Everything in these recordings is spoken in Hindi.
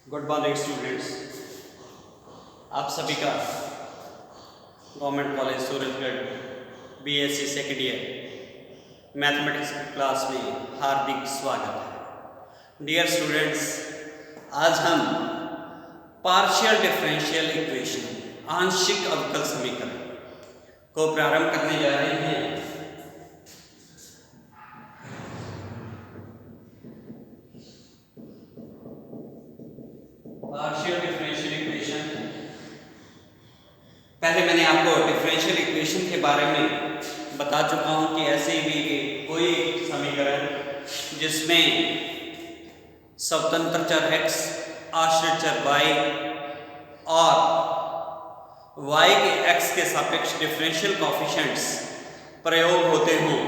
Good morning students. आप सभी का government college Surajgarh BSc second year mathematics की क्लास में हार्दिक स्वागत है। डियर स्टूडेंट्स, आज हम पार्शियल डिफरेंशियल इक्वेशन आंशिक अवकल समीकरण को प्रारंभ करने जा रहे हैं। पार्शियल डिफरेंशियल इक्वेशन, पहले मैंने आपको डिफरेंशियल इक्वेशन के बारे में बता चुका हूं कि ऐसे भी कोई समीकरण जिसमें स्वतंत्र चर x, आश्रित चर y और y के x के सापेक्ष डिफरेंशियल कोएफिशिएंट्स प्रयोग होते हों,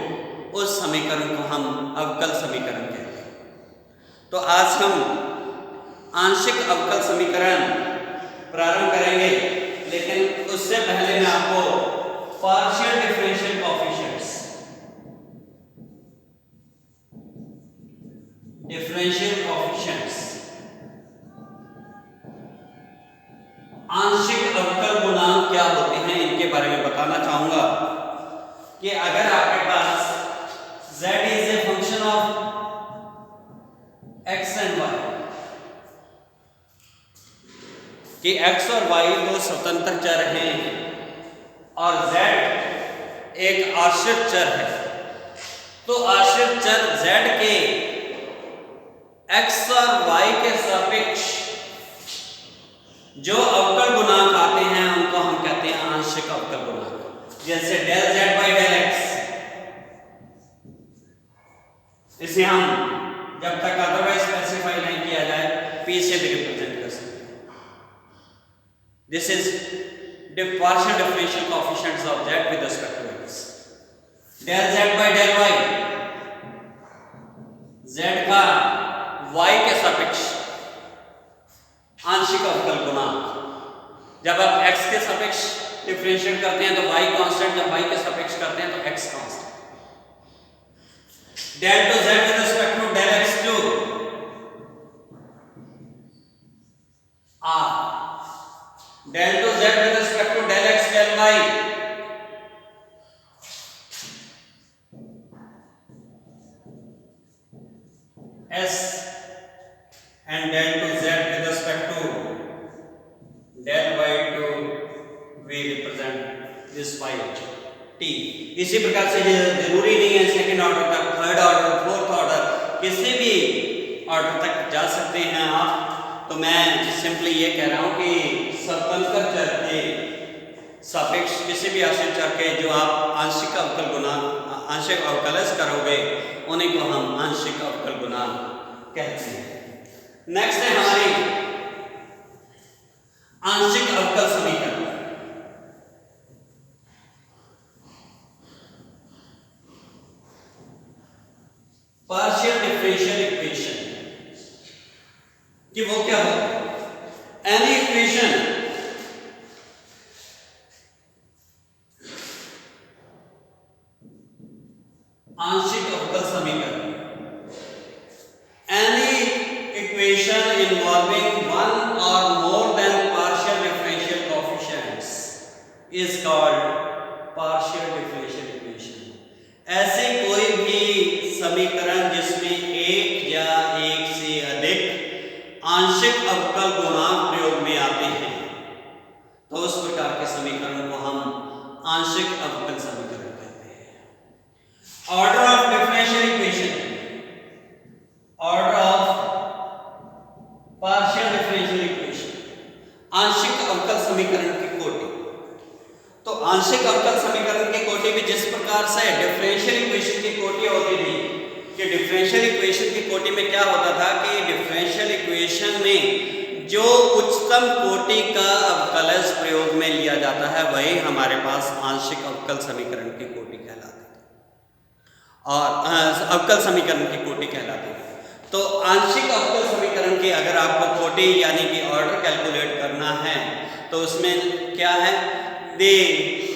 उस समीकरण को हम अवकल समीकरण कहते हैं। तो आज हम आंशिक अवकल समीकरण प्रारंभ करेंगे, लेकिन उससे पहले मैं आपको पार्शियल डिफरेंशियल कोएफिशिएंट्स आंशिक अवकल गुणांक क्या होते हैं इनके बारे में बताना चाहूंगा कि अगर आपके पास z is a function of x and y, कि x और y दो स्वतंत्र चर हैं और z एक आश्रित चर है, तो आश्रित चर z के x और y के सापेक्ष जो अवकल गुणांक आते हैं उनको हम कहते हैं आंशिक अवकल गुणांक। जैसे del z by del x, इसे हम जब तक अदरवाइज स्पेसिफाई नहीं किया जाए p से भी रिप्रेजेंट कर सकते हैं। This is the partial differential coefficients of z with respect to x. Del z by del y, z का y के सापेक्ष आंशिक अवकल गुणांक। जब आप x के सापेक्ष डिफरेंशिएट करते हैं तो y कांस्टेंट, जब y के सापेक्ष करते हैं तो x constant. del to z with respect to del x to r, del to z with respect to del x del y, s, and del to z with respect to del y to we represent this y t। इसी प्रकार से जरूरी नहीं है सेकंड ऑर्डर तक, थर्ड ऑर्डर, फोर्थ ऑर्डर, किसी भी ऑर्डर तक जा सकते हैं आप। तो मैं सिंपली ये कह रहा हूं कि स्वतंत्र चर के सापेक्ष किसी भी आश्रित चर के जो आप आंशिक अवकल गुणांक, आंशिक अवकलज करोगे, उन्हीं को हम आंशिक अवकल गुणांक कहते हैं। नेक्स्ट है हमारी आंशिक अवकल समीकरण। पार्शियल डिफरेंशियल इक्वेशन कि वो क्या होता है? एनी इक्वेशन आंशिक अवकल समीकरण, एनी इक्वेशन इन्वॉल्विंग वन और more than partial differential coefficients is called partial differential equation. ऐसे कोई भी समीकरण जिसमें एक या एक से अधिक आंशिक अवकल गुणांक प्रयोग में आते हैं, तो उस प्रकार के समीकरण को हम आंशिक अवकल समीकरण कहते हैं। Order of differential equation, order of partial differential equation, आंशिक अवकल समीकरण की कोटि। तो आंशिक अवकल समीकरण की कोटि में जिस प्रकार से डिफरेंशियल इक्वेशन की कोटि होती थी, कि डिफरेंशियल इक्वेशन की कोटि में क्या होता था कि डिफरेंशियल इक्वेशन में जो उच्चतम कोटि का अवकलज प्रयोग में लिया जाता है वही हमारे पास आंशिक अवकल समीकरण की कोटि कहलाती है और अवकल समीकरण की कोटि कहलाती है। तो आंशिक अवकल समीकरण की अगर आपको कोटि यानी कि ऑर्डर कैलकुलेट करना है तो उसमें क्या है? The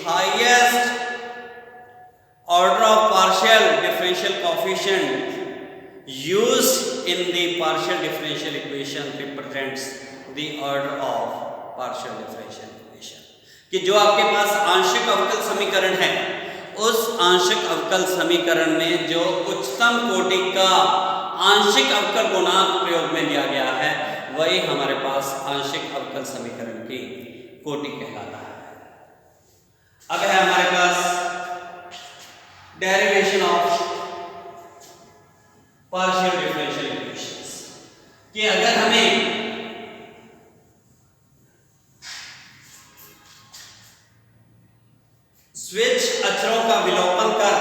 highest order of partial differential coefficient used in the partial differential equation represents the order of partial differential equation, कि जो आपके पास आंशिक अवकल समीकरण है उस आंशिक अवकल समीकरण में जो उच्चतम कोटि का आंशिक अवकल गुणांक प्रयोग में दिया गया है वही हमारे पास आंशिक अवकल समीकरण की कोटि कहलाता है। अब है हमारे पास derivation of partial differential equations, कि अगर हमें स्विच अचरों का विलोपन कर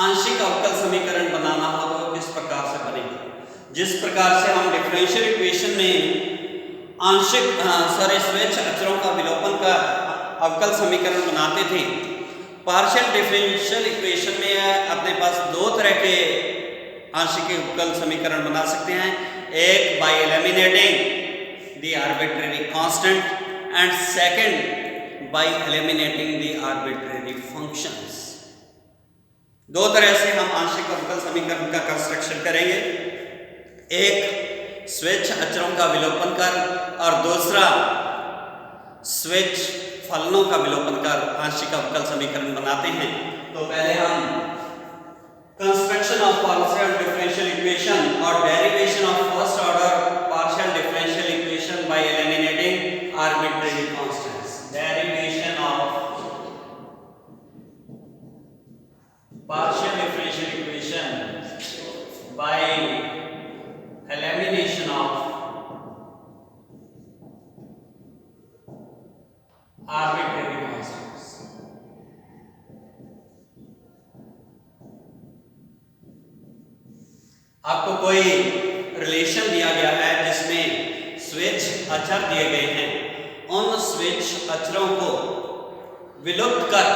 आंशिक अवकल समीकरण बनाना हो तो किस प्रकार से बनेगा। जिस प्रकार से हम डिफरेंशियल इक्वेशन में स्विच अचरों का विलोपन कर अवकल समीकरण बनाते थे, पार्शियल डिफरेंशियल इक्वेशन में अपने पास दो तरह के आंशिक अवकल समीकरण बना सकते हैं, एक bye eliminating the arbitrary constant and second by eliminating the arbitrary functions। दो तरह से हम आंशिक अवकल समीकरण का कंस्ट्रक्शन करेंगे, एक स्विच अचरों का विलोपन कर और दूसरा स्विच फलनों का विलोपन कर आंशिक अवकल समीकरण बनाते हैं। तो पहले हम construction of partial differential equation और derivation of first order partial differential equation by eliminating arbitrary constants. Derivation of partial differential equation by elimination of arbitrary constants। आपको कोई रिलेशन दिया गया है जिसमें स्विच अचर दिए गए हैं, उन स्विच अचरों को विलुप्त कर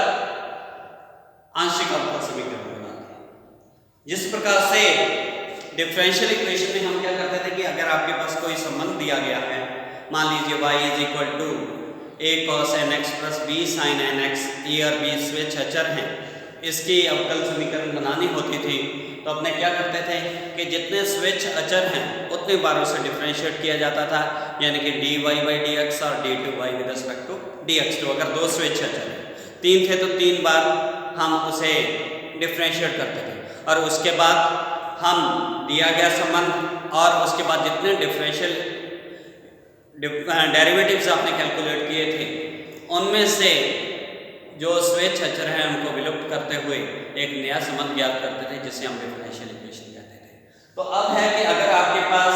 आंशिक अवकल समीकरण बनाते हैं। जिस प्रकार से डिफरेंशियल इक्वेशन में हम क्या करते थे कि अगर आपके पास कोई संबंध दिया गया है, मान लीजिए y = a cos nx + b sin nx, a और b स्विच अचर हैं, इसकी अवकल समीकरण बनानी होती थी तो अपने क्या करते थे कि जितने स्विच अचर हैं उतने बारों से डिफरेंशिएट किया जाता था, यानी कि dy/dx और dy with respect to dx2। अगर दो स्विच अचर हैं, तीन थे तो 3 बार हम उसे डिफरेंशिएट करते थे और उसके बाद हम दिया गया संबंध और उसके बाद जितने डिफरेंशियल डेरिवेटिव्स आपने कैलकुलेट किए थे उनमें से जो स्विच अचर हैं उनको विलुप्त करते हुए एक नया संबंध ज्ञात करते थे जिसे हम डिफरेंशियल इक्वेशन कहते थे। तो अब है कि अगर आपके पास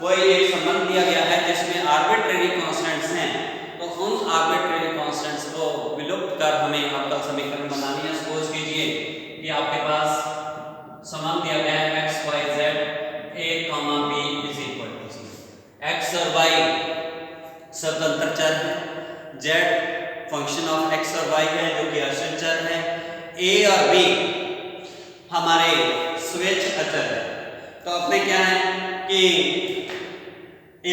कोई एक संबंध दिया गया है जिसमें आर्बिट्रेरी कांस्टेंट्स हैं तो उन आर्बिट्रेरी कांस्टेंट्स को विलुप्त कर हमें अवकल समीकरण बनानी है। सपोज कीजिए कि आपके पास संबंध दिया गया है x y z a, b = 0। x और y स्वतंत्र चर है, z फंक्शन ऑफ x और y है जो कि आश्रित चर है, a और b हमारे स्विच अचर है। तो अपने क्या है कि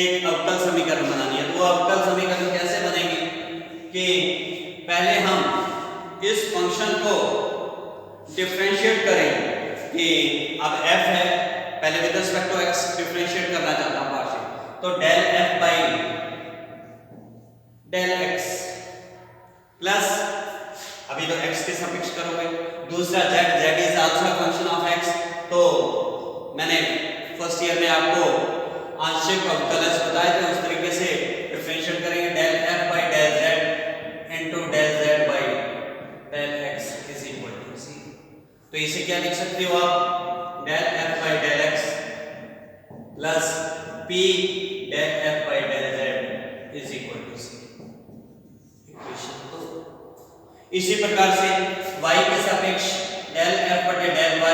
एक अवकल समीकरण बनानी है। वो अवकल समीकरण कैसे बनेगी कि पहले हम इस फंक्शन को डिफरेंशिएट करेंगे कि अब f है, पहले with respect to x differentiate करना चाहता हूं पार्शियल, तो del f/del x प्लस अभी तो x के सफिक्स करोगे, दूसरा z is also function of x। तो मैंने फर्स्ट ईयर में आपको आंशिक अवकलज बताए थे, उस तरीके से डिफरेंशिएट करेंगे del f/del z into del z/del x = c। तो इसे क्या लिख सकते हो आप, del f/del x plus p del f/del z = c। इसी प्रकार से y के सापेक्ष del f/del y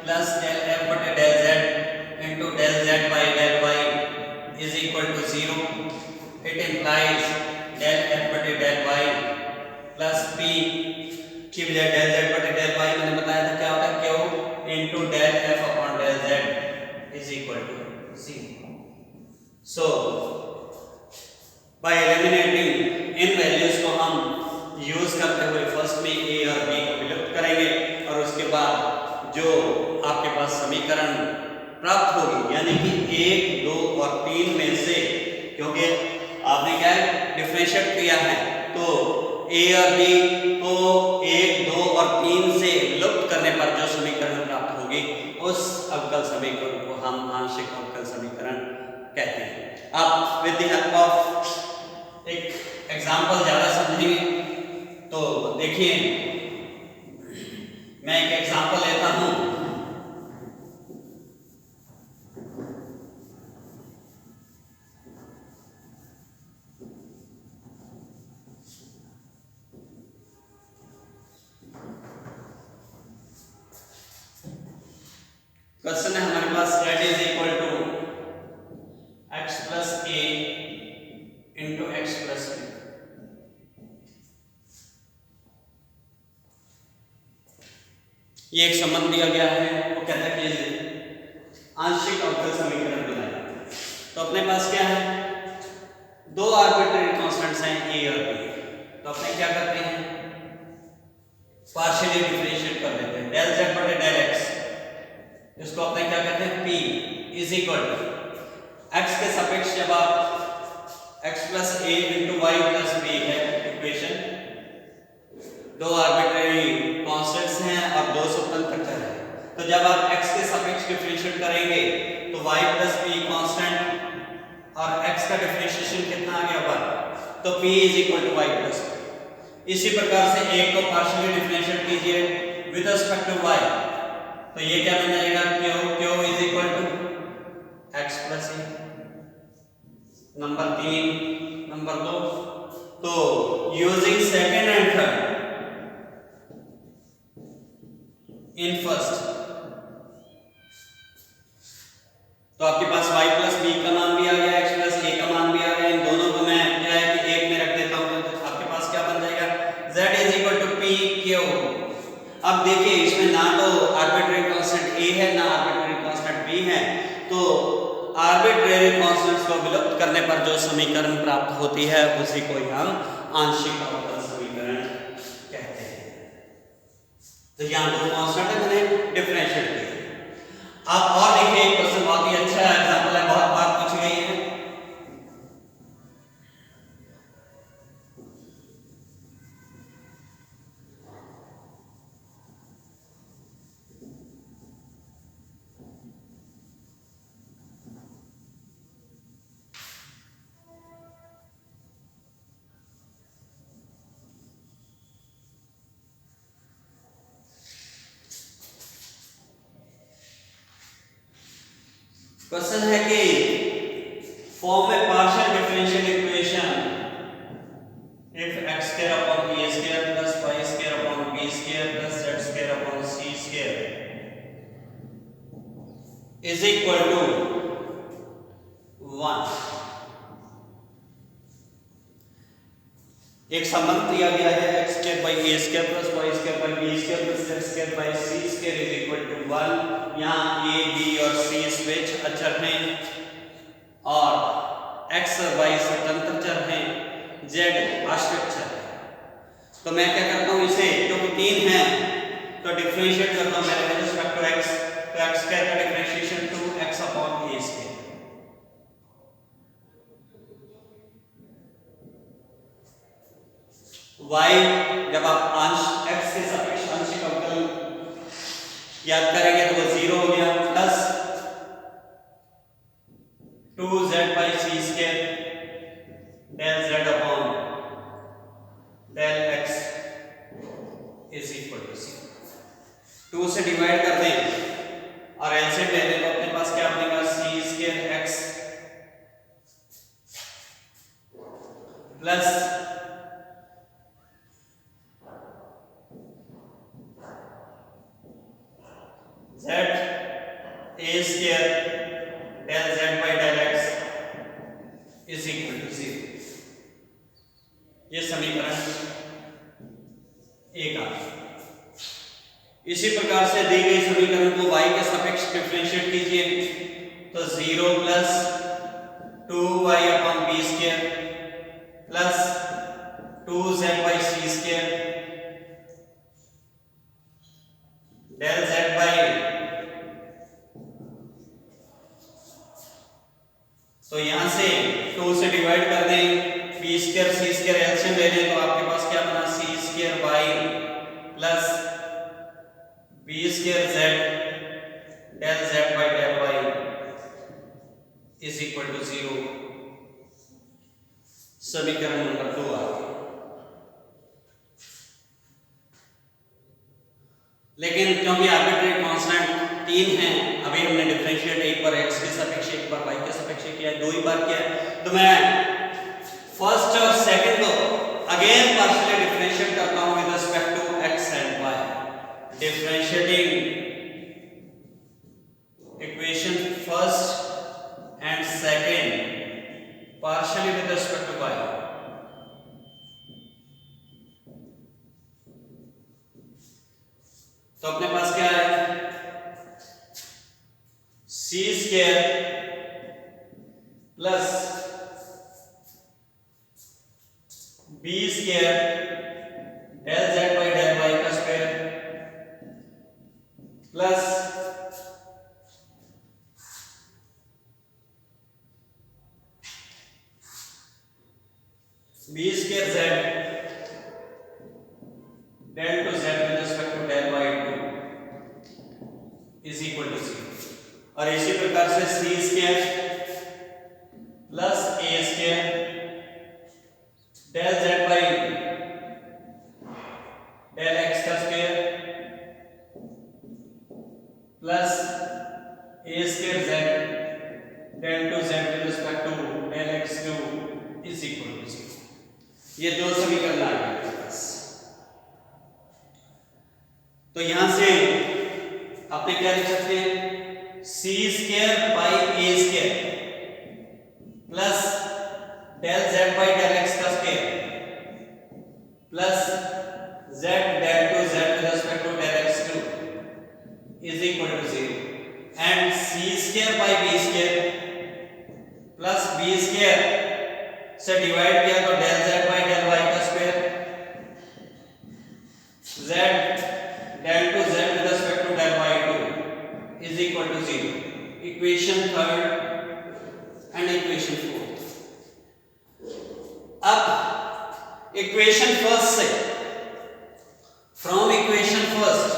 plus del f/del z into del z/del y = 0। It implies del f/del y plus p की बजाय del z/del y मैंने बताया था क्या होता है, q into del f/del z = c। So by eliminating in values को हम यूज करते हुए फर्स्ट में a और b को विलुप्त करेंगे और उसके बाद जो आपके पास समीकरण समीकरण प्राप्त होगी, यानी कि 1, 2 और 3 में से, क्योंकि आपने क्या डिफरेंशिएट किया है, तो ए और बी को 1, 2 और 3 से विलुप्त करने पर जो समीकरण प्राप्त होगी उस अवकल समीकरण को हम आंशिक अवकल समीकरण कहते हैं। अब विद द हेल्प ऑफ एक एग्जांपल ज्यादा समझेंगे, तो देखिए मैं एक एग्जांपल लेता हूं। क्वेश्चन है हमारे पास z is equal to x plus a into x plus b। ये एक संबंध दिया गया है, वो कहता है कि आंशिक अवकल समीकरण बनाए। तो अपने पास क्या है, दो आर्बिट्रेरी कांस्टेंट्स हैं a और b। तो अपने क्या करते हैं, पार्शियली डिफरेंशिएट कर देते हैं। डेल z बटे डेल x, इसको अपने क्या कहते हैं p is equal to x के सापेक्ष जब आप x plus a into y plus b है इक्वेशन, दो आर्बिट्रेरी कांस्टेंट्स हैं और दो स्वतंत्र चर हैं। तो जब आप x के सापेक्ष डिफरेंशिएट करेंगे तो y प्लस b कांस्टेंट और x का डिफरेंशिएशन कितना आ गया 1, तो p is equal to y plus b। इसी प्रकार से एक को पार्शियली डिफरेंशिएट कीजिए विद रिस्पेक्ट टू y, तो ये क्या बन जाएगा, q is equal to x plus a। Number 3, number 2, तो using second and third in first, तो आपके पास y प्लस b का मान भी आ गया, x प्लस a का मान भी आ गया। इन दोनों को मैं क्या है कि एक में रख देता हूं, तो आपके पास क्या बन जाएगा, z is equal to p q। अब देखिए इसमें ना तो आर्बिट्रेरी कांस्टेंट a है ना आर्बिट्रेरी कांस्टेंट b है, तो आर्बिट्रेरी कांस्टेंट्स को विलुप्त करने पर जो समीकरण प्राप्त होती है उसी को हम आंशिक अवकल समीकरण कहते हैं। तो यहाँ दो कांस्टेंट है, मैंने डिफरेंशिएट किया। अब और देखिए एक क्वेश्चन बहुत ही अच्छा एग्जांपल है, बहुत बार पूछी गई है। क्वेश्चन है कि form a partial differential equation if x square upon a square plus y square upon b square plus z square upon c square is equal to 1। एक संबंध दिया गया है x square by a square plus y square by b square plus z square by c square is equal to 1। यहाँ a b और c स्वेच्छ अचर हैं और x और y स्वतंत्र चर हैं, z आश्रित चर है। तो मैं क्या करता हूँ, इसे क्योंकि 3 है तो डिफरेंशिएट करता हूँ मैंने विद रिस्पेक्ट टू x, तो x स्क्वायर का differentiation 2x upon a square. y जब आप अंश x के सापेक्ष आंशिक अवकल याद करेंगे तो वो 0 हो गया, plus 2z by c square del z upon del x is equal to c। 2 से डिवाइड कर दें और एलसीएम ले लें तो अपने पास क्या बनेगा, c square x plus z a square del z by del x is equal to 0। ये समीकरण एक आ। इसी प्रकार से दी गई समीकरण को y के सापेक्ष डिफरेंशिएट कीजिए तो 0 plus 2y upon b square plus 2z by c square del z by तो यहां से 2 से डिवाइड कर दें, B square C square LCM ले लें तो आपके पास क्या बना, C square Y plus B square Z del Z by del Y is equal to 0। समीकरण नंबर 2 आ गया। लेकिन क्योंकि आर्बिट्रेरी कांस्टेंट 3 हैं, अभी हमने डिफरेंशिएट एक बार x के सापेक्ष एक बार y के सापेक्ष किया है, 2 ही बार किया है, तो मैं फर्स्ट और सेकंड को अगेन पार्शियली डिफरेंशिएट करता हूं with respect to x and y। Differentiating equation first and second partially with respect to y। तो अपने पास क्या है, C square plus B square del Z by del Y का square plus B square Z del two Z with respect to del Y is equal to 0। और इसी प्रकार से C square plus A square del Z by del X का square plus A square Z del two Z with respect to del x cube is equal to 0। ये दो समीकरण आ गए। तो यहां से आपने क्या लिख सकते हैं, C square by A square plus del Z by del X का square plus Z del two Z with respect to del x cube is equal to 0 and C square by B square plus B square से डिवाइड किया तो del Z by del Y का square Z del two Z with respect to del Y two is equal to 0। Equation third and equation fourth. अब इक्वेशन फर्स्ट से, from equation first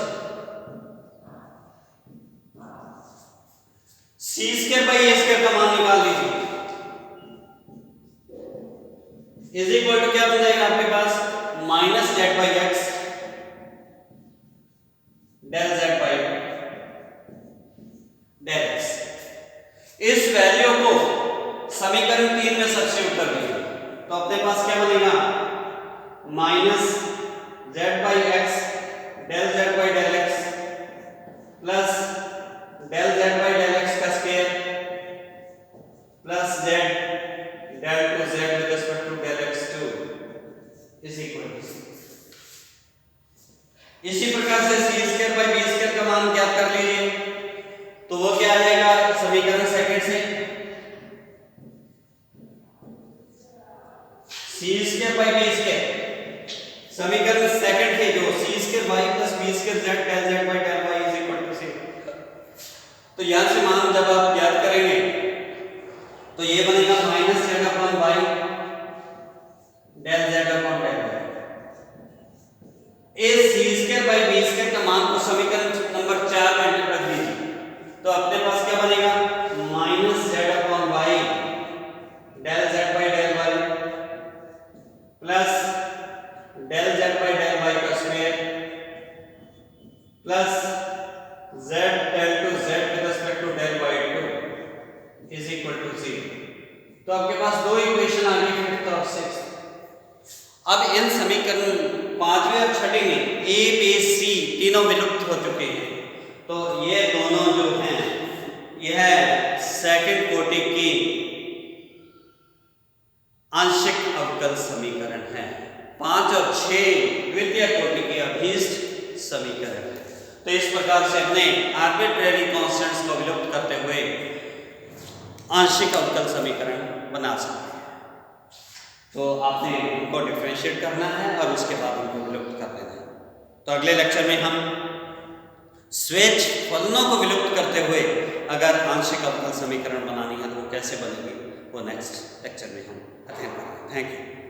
c square by A square का मान निकाल लीजिए, इज इक्वल टू क्या बन जाएगा आपके पास, minus Z by X del Z by del X. इस वैल्यू को समीकरण 3 में सब्स्टिट्यूट कर दीजिए तो अपने पास क्या बनेगा, minus Z by X del Z by del X plus del Z by del X का square plus Z del two Z with respect to del X two is equal to 0। इसी प्रकार से C square by B square का मान ज्ञात कर लीजिए तो वो क्या आ जाएगा, समीकरण सेकंड से C square by B square, समीकरण सेकंड है जो C square Y plus B square Z del Z by del Y is equal to 0। तो यहां से मान जब आप ज्ञात करेंगे तो ये बनेगा minus Z upon Y del z upon del y. इस c square by B square का मान को समीकरण नंबर 4 में रख दीजिए तो अपने पास क्या बनेगा, minus Z upon Y del Z by del Y plus del Z by del Y का square plus Z del two Z with respect to del Y two is equal to 0। तो आपके पास दो इक्वेशन आ गई, फिफ्थ और सिक्स्थ। अब इन समीकरण 5वें और 6वें में ए बी सी तीनों विलुप्त हो चुके हैं तो ये दोनों जो हैं यह सेकंड कोटि की आंशिक अवकल समीकरण है। 5 और 6 द्वितीय कोटि के अभीष्ट समीकरण है। तो इस प्रकार से हमने आर्बिट्रेरी कांस्टेंट्स को विलुप्त करते हुए आंशिक अवकल समीकरण बना सकते हैं। तो आपने उनको डिफरेंशिएट करना है और उसके बाद उनको विलुप्त कर देना है। तो अगले लेक्चर में हम स्वेच्छ फलनों को विलुप्त करते हुए अगर आंशिक अवकल समीकरण बनानी है तो वो कैसे बनेगी वो नेक्स्ट लेक्चर में हम अध्ययन करेंगे। Thank you.